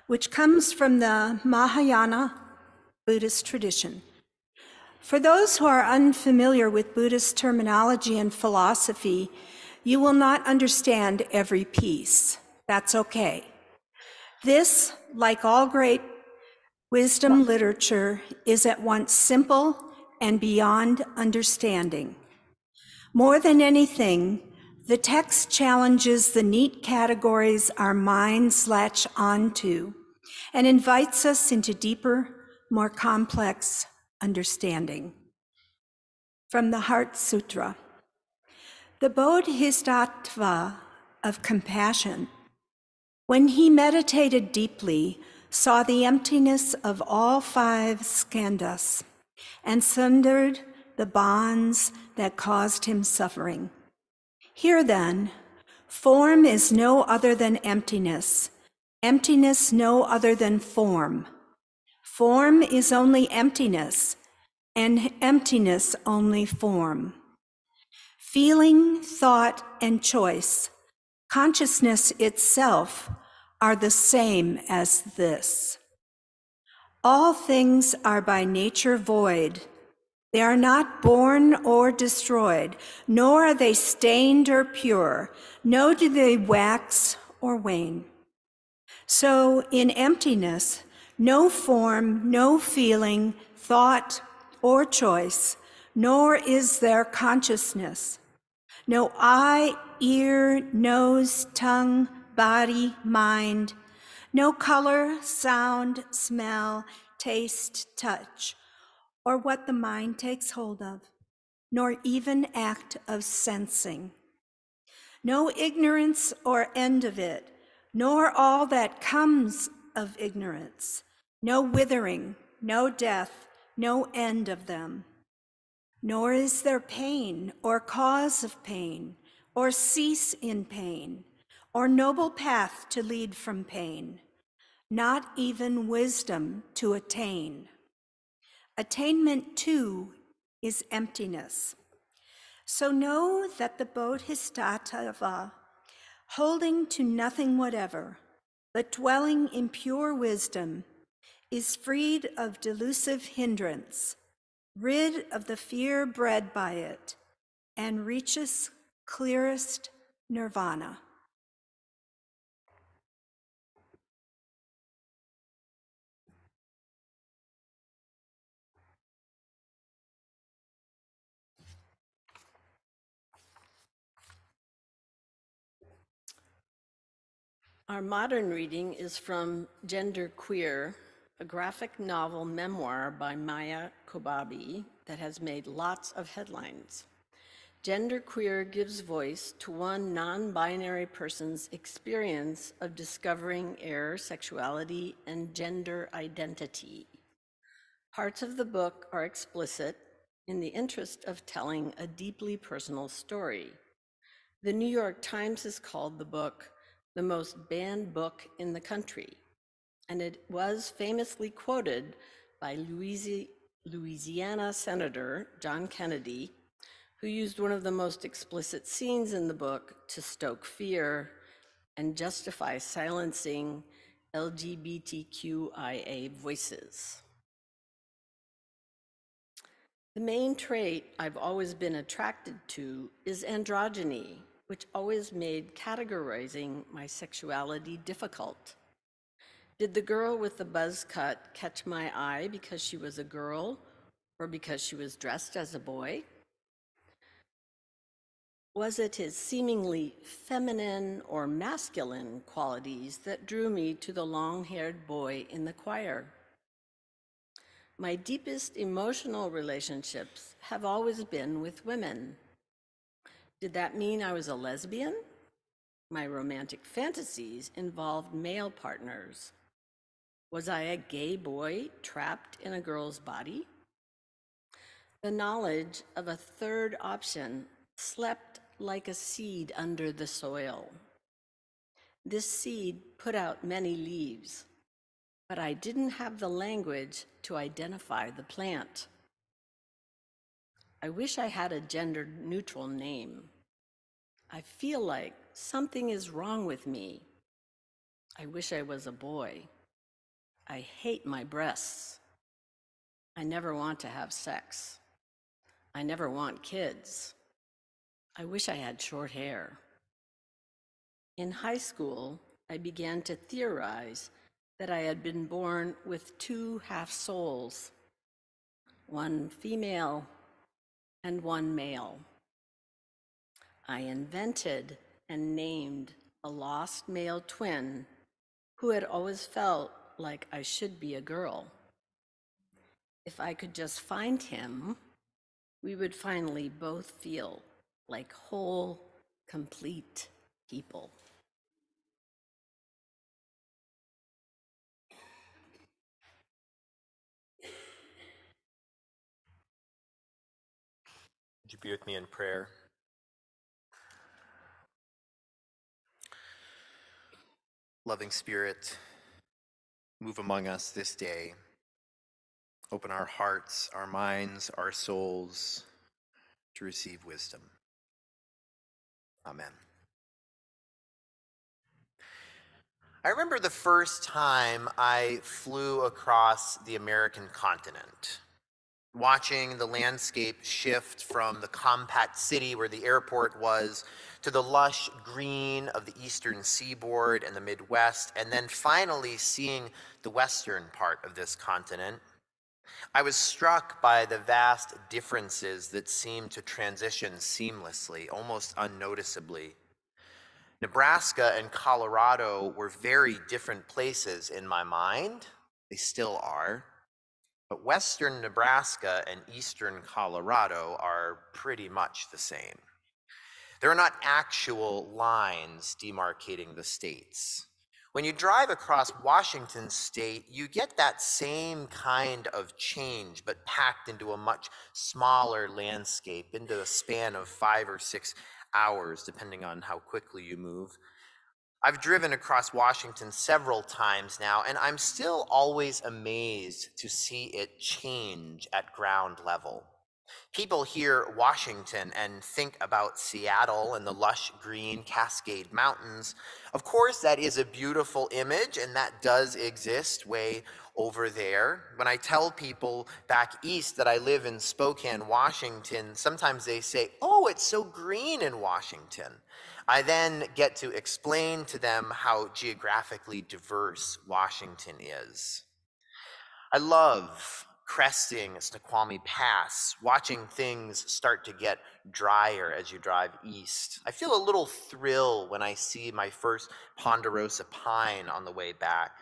which comes from the Mahayana Buddhist tradition. For those who are unfamiliar with Buddhist terminology and philosophy, you will not understand every piece. That's okay. This, like all great wisdom literature, is at once simple and beyond understanding. More than anything, the text challenges the neat categories our minds latch onto and invites us into deeper, more complex understanding. From the Heart Sutra, the Bodhisattva of compassion, when he meditated deeply, saw the emptiness of all 5 skandhas and sundered the bonds that caused him suffering. Here then, form is no other than emptiness, emptiness no other than form. Form is only emptiness, and emptiness only form. Feeling, thought, and choice, consciousness itself, are the same as this. All things are by nature void. They are not born or destroyed, nor are they stained or pure, nor do they wax or wane. So in emptiness, no form, no feeling, thought, or choice, nor is there consciousness. No eye, ear, nose, tongue, body, mind, no color, sound, smell, taste, touch, or what the mind takes hold of, nor even act of sensing. No ignorance or end of it, nor all that comes of ignorance, no withering, no death, no end of them. Nor is there pain or cause of pain, or cease in pain, or noble path to lead from pain, not even wisdom to attain. Attainment, too, is emptiness. So know that the Bodhisattva, holding to nothing whatever, but dwelling in pure wisdom, is freed of delusive hindrance, rid of the fear bred by it, and reaches clearest nirvana. Our modern reading is from Gender Queer, a graphic novel memoir by Maya Kobabe that has made lots of headlines. Gender Queer gives voice to one non-binary person's experience of discovering air, sexuality, and gender identity. Parts of the book are explicit in the interest of telling a deeply personal story. The New York Times has called the book the most banned book in the country, and it was famously quoted by Louisiana Senator John Kennedy, who used one of the most explicit scenes in the book to stoke fear and justify silencing LGBTQIA voices. The main trait I've always been attracted to is androgyny, which always made categorizing my sexuality difficult. Did the girl with the buzz cut catch my eye because she was a girl or because she was dressed as a boy? Was it his seemingly feminine or masculine qualities that drew me to the long-haired boy in the choir? My deepest emotional relationships have always been with women. Did that mean I was a lesbian? My romantic fantasies involved male partners. Was I a gay boy trapped in a girl's body? The knowledge of a third option slept like a seed under the soil. This seed put out many leaves, but I didn't have the language to identify the plant. I wish I had a gender-neutral name. I feel like something is wrong with me. I wish I was a boy. I hate my breasts. I never want to have sex. I never want kids. I wish I had short hair. In high school, I began to theorize that I had been born with two half souls, one female and one male. I invented and named a lost male twin who had always felt like I should be a girl. If I could just find him, we would finally both feel like whole, complete people. Would you be with me in prayer? Loving Spirit, move among us this day. Open our hearts, our minds, our souls to receive wisdom. Amen. I remember the first time I flew across the American continent, watching the landscape shift from the compact city where the airport was to the lush green of the eastern seaboard and the Midwest, and then finally seeing the western part of this continent. I was struck by the vast differences that seemed to transition seamlessly, almost unnoticeably. Nebraska and Colorado were very different places in my mind. They still are. But western Nebraska and eastern Colorado are pretty much the same. There are not actual lines demarcating the states. When you drive across Washington state, you get that same kind of change, but packed into a much smaller landscape, into a span of 5 or 6 hours, depending on how quickly you move. I've driven across Washington several times now, and I'm still always amazed to see it change at ground level. People hear Washington and think about Seattle and the lush green Cascade Mountains. Of course, that is a beautiful image, and that does exist way over there. When I tell people back east that I live in Spokane, Washington, sometimes they say, "Oh, it's so green in Washington." I then get to explain to them how geographically diverse Washington is. I love cresting Snoqualmie Pass, watching things start to get drier as you drive east. I feel a little thrill when I see my first ponderosa pine on the way back.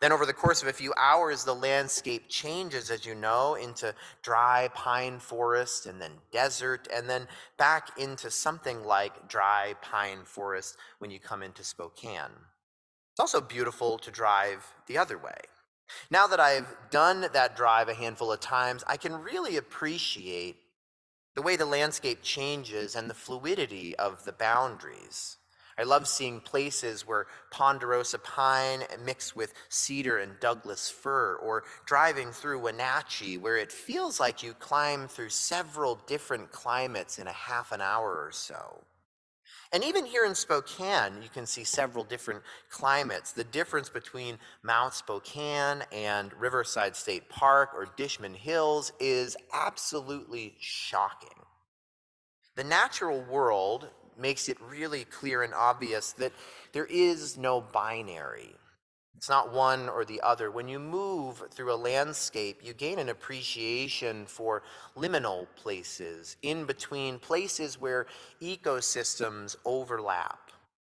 Then over the course of a few hours, the landscape changes, as you know, into dry pine forest and then desert, and then back into something like dry pine forest when you come into Spokane. It's also beautiful to drive the other way. Now that I've done that drive a handful of times, I can really appreciate the way the landscape changes and the fluidity of the boundaries. I love seeing places where ponderosa pine mix with cedar and Douglas fir, or driving through Wenatchee, where it feels like you climb through several different climates in a half an hour or so. And even here in Spokane, you can see several different climates. The difference between Mount Spokane and Riverside State Park or Dishman Hills is absolutely shocking. The natural world makes it really clear and obvious that there is no binary. It's not one or the other. When you move through a landscape, you gain an appreciation for liminal places, in between places where ecosystems overlap.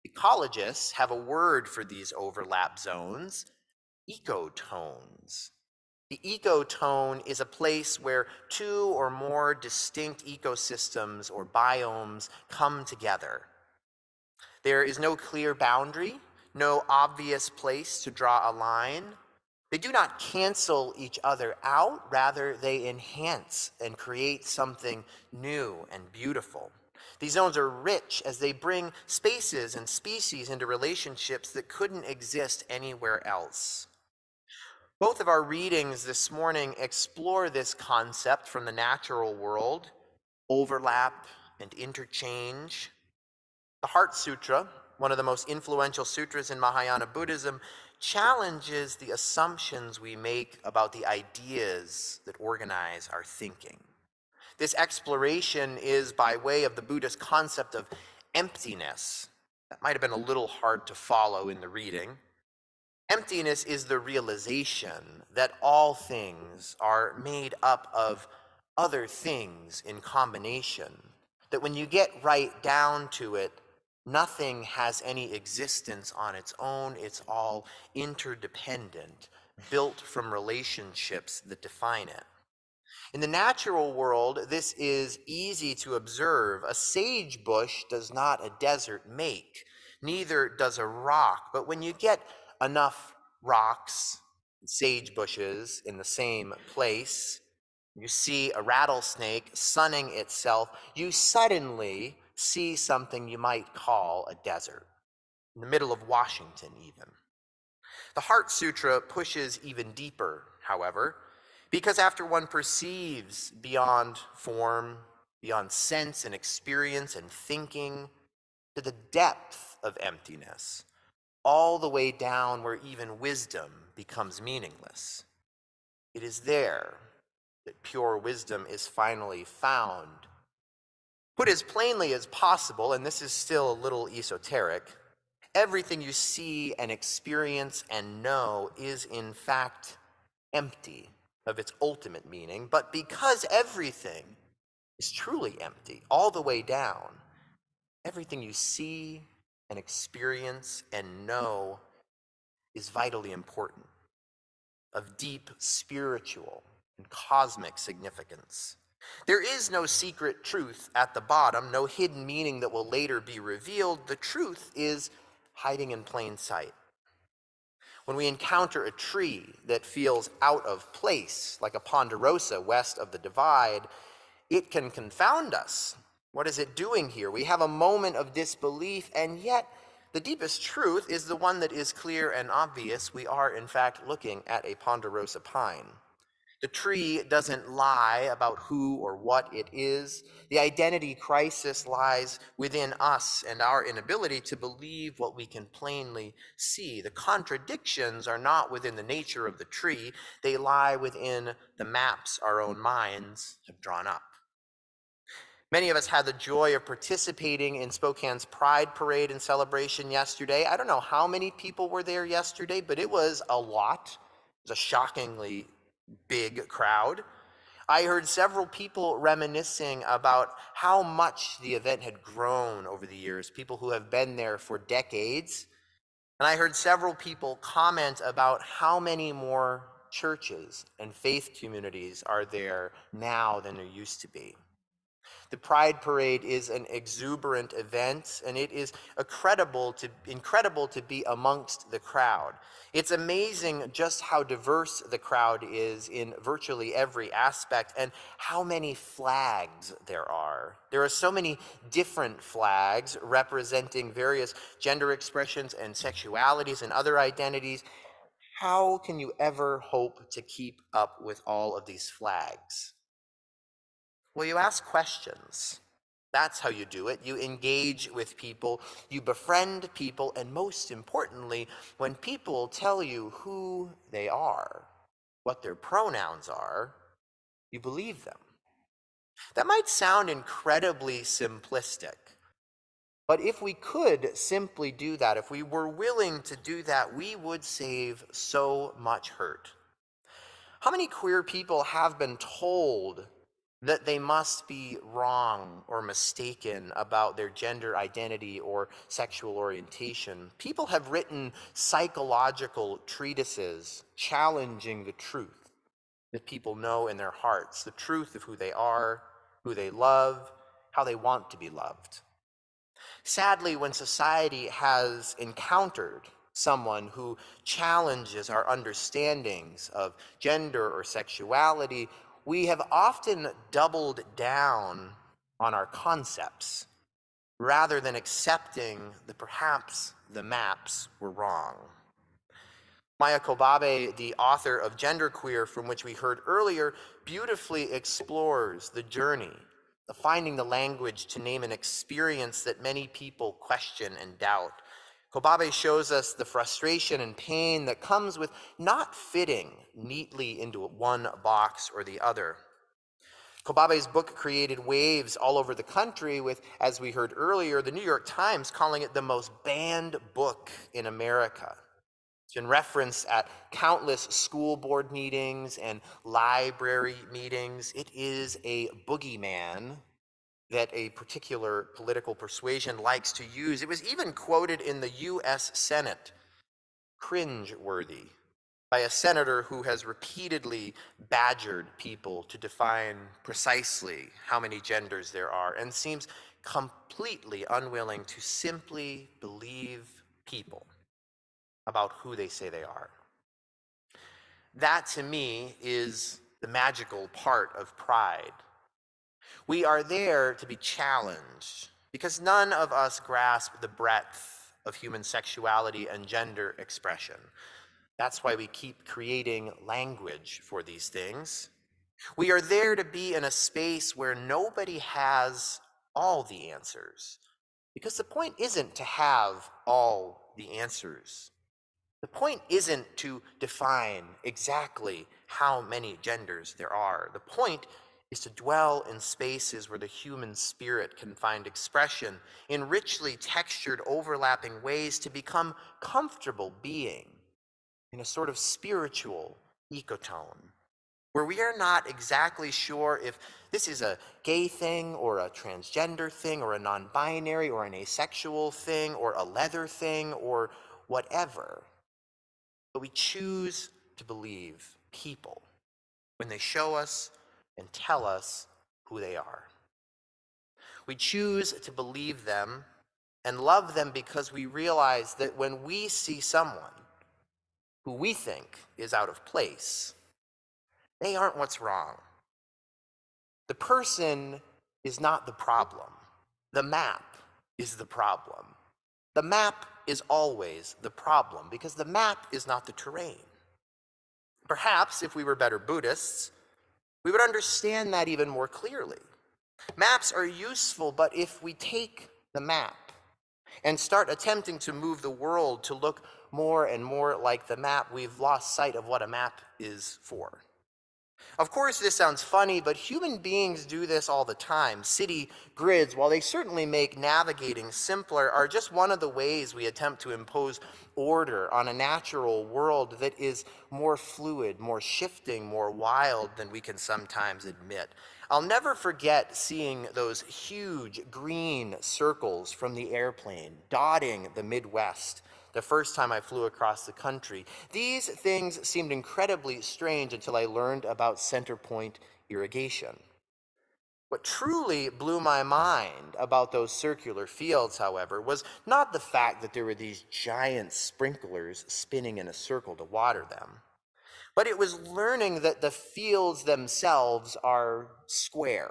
Ecologists have a word for these overlap zones: ecotones. The ecotone is a place where two or more distinct ecosystems or biomes come together. There is no clear boundary, no obvious place to draw a line. They do not cancel each other out, rather they enhance and create something new and beautiful. These zones are rich as they bring spaces and species into relationships that couldn't exist anywhere else. Both of our readings this morning explore this concept from the natural world: overlap and interchange. The Heart Sutra, one of the most influential sutras in Mahayana Buddhism, challenges the assumptions we make about the ideas that organize our thinking. This exploration is by way of the Buddhist concept of emptiness. That might have been a little hard to follow in the reading. Emptiness is the realization that all things are made up of other things in combination, that when you get right down to it, nothing has any existence on its own. It's all interdependent, built from relationships that define it. In the natural world, this is easy to observe. A sage bush does not a desert make, neither does a rock. But when you get enough rocks, sage bushes in the same place, you see a rattlesnake sunning itself, you suddenly see something you might call a desert, in the middle of Washington even. The Heart Sutra pushes even deeper, however, because after one perceives beyond form, beyond sense and experience and thinking, to the depth of emptiness, all the way down where even wisdom becomes meaningless, it is there that pure wisdom is finally found. Put as plainly as possible, and this is still a little esoteric, everything you see and experience and know is in fact empty of its ultimate meaning, but because everything is truly empty all the way down, everything you see and experience and know is vitally important, of deep spiritual and cosmic significance. There is no secret truth at the bottom, no hidden meaning that will later be revealed. The truth is hiding in plain sight. When we encounter a tree that feels out of place, like a ponderosa west of the divide, it can confound us. What is it doing here? We have a moment of disbelief, and yet the deepest truth is the one that is clear and obvious. We are, in fact, looking at a ponderosa pine. The tree doesn't lie about who or what it is. The identity crisis lies within us and our inability to believe what we can plainly see. The contradictions are not within the nature of the tree. They lie within the maps our own minds have drawn up. Many of us had the joy of participating in Spokane's Pride Parade and celebration yesterday. I don't know how many people were there yesterday, but it was a lot. It was a shockingly big crowd. I heard several people reminiscing about how much the event had grown over the years, people who have been there for decades. And I heard several people comment about how many more churches and faith communities are there now than there used to be. The Pride Parade is an exuberant event, and it is incredible to be amongst the crowd. It's amazing just how diverse the crowd is in virtually every aspect and how many flags there are. There are so many different flags representing various gender expressions and sexualities and other identities. How can you ever hope to keep up with all of these flags? Well, you ask questions. That's how you do it. You engage with people, you befriend people, and most importantly, when people tell you who they are, what their pronouns are, you believe them. That might sound incredibly simplistic, but if we could simply do that, if we were willing to do that, we would save so much hurt. How many queer people have been told that they must be wrong or mistaken about their gender identity or sexual orientation? People have written psychological treatises challenging the truth that people know in their hearts, the truth of who they are, who they love, how they want to be loved. Sadly, when society has encountered someone who challenges our understandings of gender or sexuality, we have often doubled down on our concepts rather than accepting that perhaps the maps were wrong. Maya Kobabe, the author of Genderqueer, from which we heard earlier, beautifully explores the journey of finding the language to name an experience that many people question and doubt. Kobabe shows us the frustration and pain that comes with not fitting neatly into one box or the other. Kobabe's book created waves all over the country with, as we heard earlier, the New York Times calling it the most banned book in America. It's been referenced at countless school board meetings and library meetings. It is a boogeyman that a particular political persuasion likes to use. It was even quoted in the US Senate, cringe-worthy, by a senator who has repeatedly badgered people to define precisely how many genders there are and seems completely unwilling to simply believe people about who they say they are. That, to me, is the magical part of pride. We are there to be challenged because none of us grasp the breadth of human sexuality and gender expression. That's why we keep creating language for these things. We are there to be in a space where nobody has all the answers, because the point isn't to have all the answers. The point isn't to define exactly how many genders there are. The point is to dwell in spaces where the human spirit can find expression in richly textured, overlapping ways to become comfortable being in a sort of spiritual ecotone, where we are not exactly sure if this is a gay thing or a transgender thing or a non-binary or an asexual thing or a leather thing or whatever. But we choose to believe people when they show us and tell us who they are. We choose to believe them and love them because we realize that when we see someone who we think is out of place, they aren't what's wrong. The person is not the problem. The map is the problem. The map is always the problem because the map is not the terrain. Perhaps if we were better Buddhists, we would understand that even more clearly. Maps are useful, but if we take the map and start attempting to move the world to look more and more like the map, we've lost sight of what a map is for. Of course, this sounds funny, but human beings do this all the time. City grids, while they certainly make navigating simpler, are just one of the ways we attempt to impose order on a natural world that is more fluid, more shifting, more wild than we can sometimes admit. I'll never forget seeing those huge green circles from the airplane dotting the Midwest the first time I flew across the country. These things seemed incredibly strange until I learned about center point irrigation. What truly blew my mind about those circular fields, however, was not the fact that there were these giant sprinklers spinning in a circle to water them, but it was learning that the fields themselves are square.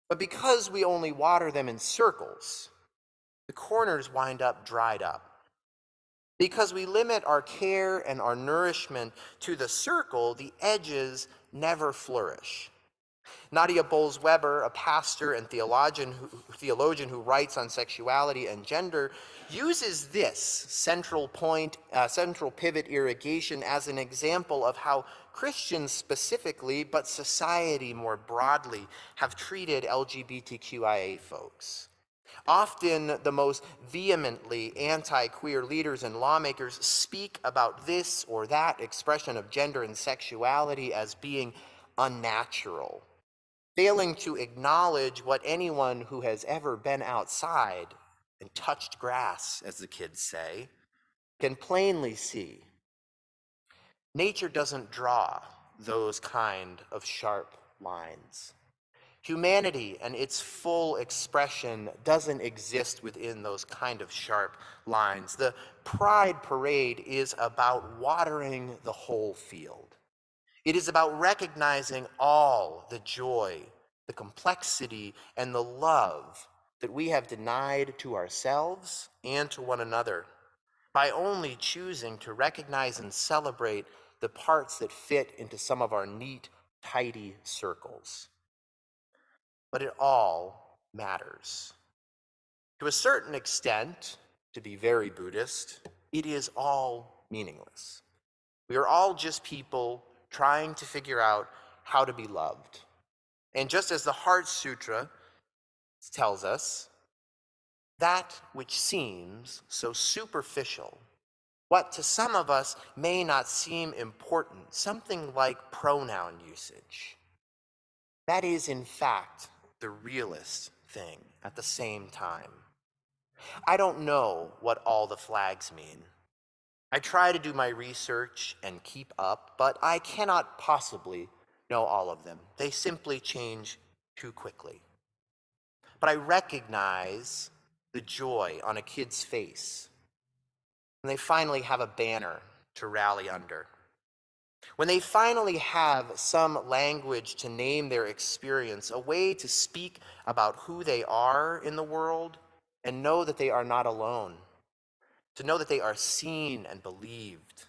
But because we only water them in circles, the corners wind up dried up. Because we limit our care and our nourishment to the circle, the edges never flourish. Nadia Bolz-Weber, a pastor and theologian who writes on sexuality and gender, uses this central pivot irrigation as an example of how Christians specifically, but society more broadly, have treated LGBTQIA folks. Often the most vehemently anti-queer leaders and lawmakers speak about this or that expression of gender and sexuality as being unnatural, failing to acknowledge what anyone who has ever been outside and touched grass, as the kids say, can plainly see. Nature doesn't draw those kind of sharp lines. Humanity and its full expression doesn't exist within those kind of sharp lines. The Pride Parade is about watering the whole field. It is about recognizing all the joy, the complexity, and the love that we have denied to ourselves and to one another by only choosing to recognize and celebrate the parts that fit into some of our neat, tidy circles. But it all matters. To a certain extent, to be very Buddhist, it is all meaningless. We are all just people trying to figure out how to be loved. And just as the Heart Sutra tells us, that which seems so superficial, what to some of us may not seem important, something like pronoun usage, that is in fact the realest thing at the same time. I don't know what all the flags mean. I try to do my research and keep up, but I cannot possibly know all of them. They simply change too quickly. But I recognize the joy on a kid's face when they finally have a banner to rally under. When they finally have some language to name their experience, a way to speak about who they are in the world and know that they are not alone, to know that they are seen and believed.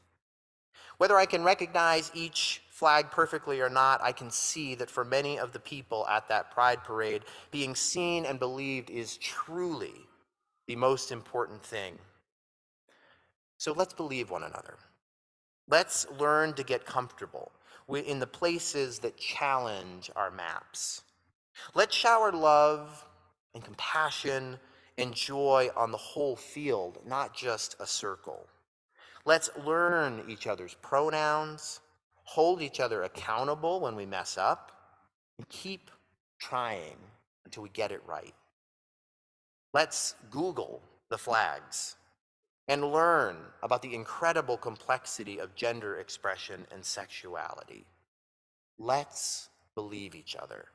Whether I can recognize each flag perfectly or not, I can see that for many of the people at that Pride Parade, being seen and believed is truly the most important thing. So let's believe one another. Let's learn to get comfortable in the places that challenge our maps. Let's shower love and compassion and joy on the whole field, not just a circle. Let's learn each other's pronouns, hold each other accountable when we mess up, and keep trying until we get it right. Let's Google the flags and learn about the incredible complexity of gender expression and sexuality. Let's believe each other.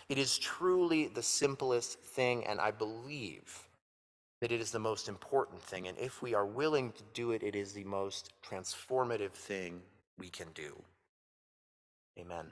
It is truly the simplest thing, and I believe that it is the most important thing. And if we are willing to do it, it is the most transformative thing we can do. Amen.